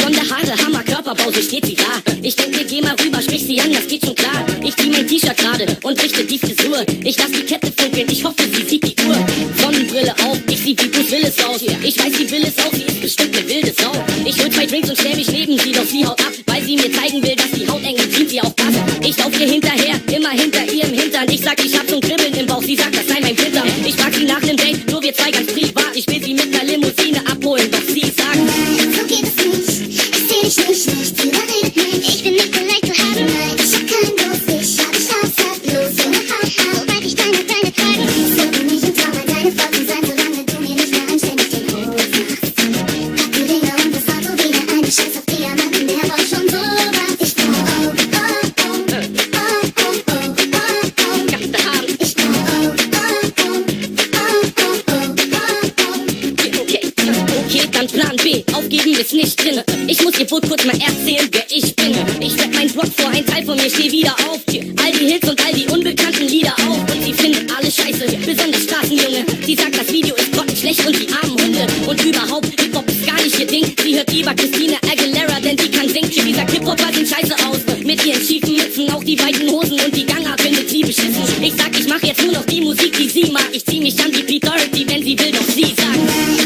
Blonde Haare, Hammer, Körperbau, so steht sie da. Ich denk mir, geh mal rüber, sprich sie an, das geht schon klar. Ich zieh mein T-Shirt gerade und richte die Frisur. Ich lass die Kette funkeln, ich hoffe, sie sieht die Uhr. Sonnenbrille auf, ich sieh wie Bruce Willis aus. Ich weiß, sie will es auch, sie ist bestimmt ne wilde Sau. Ich hol 2 Drinks und stell mich neben sie, doch sie haut ab, weil sie mir zeigen will, dass die hautenge Jeans ihr auch passt. Ich lauf ihr hinterher, immer hinter ihrem Hintern. Ich sag, ich hab so ein Kribbeln im Bauch, sie sagt, das sei mein Winter. Ich frag sie nach nem Date, nur wir zwei ganz privat. Ich will sie mit ner Limousine abholen, doch sie sagt, so geht es nicht, ich seh dich nicht, überredet mich. Ich bin nicht bereit zu haben, nein, ich hab keinen Durst, ich hab dich aussatzlos in der Haut, wobei ich deine Tage sollte nicht im Traum an deine Flossen sein, solange du mir nicht mehr anständig den Hof machst. Pack die Ringe und das Auto wieder ein, ich scheiß auf Diamanten, der war schon so was. Ich brauch okay, dann Plan B, aufgeben ist nicht drin. Ich muss ihr wohl kurz mal erzählen, wer ich bin. Ich werd mein Blog vor, ein Teil von mir, steh wieder auf. All die Hits und all die unbekannten Lieder auf. Und sie findet alles scheiße, besonders Straßenjunge. Sie sagt, das Video ist grottenschlecht und die armen Hunde. Und überhaupt, Hip-Hop ist gar nicht ihr Ding. Sie hört lieber Christina Aguilera, denn sie kann singen. Sie sagt, Hip-Hopper sehen scheiße aus. Mit ihren schiefen Mützen, auch die weiten Hosen und die Gangart findet sie beschissen. Ich sag, ich mach jetzt nur noch die Musik, die sie mag. Ich zieh mich an wie Pete Doherty, wenn sie will, doch sie sagt.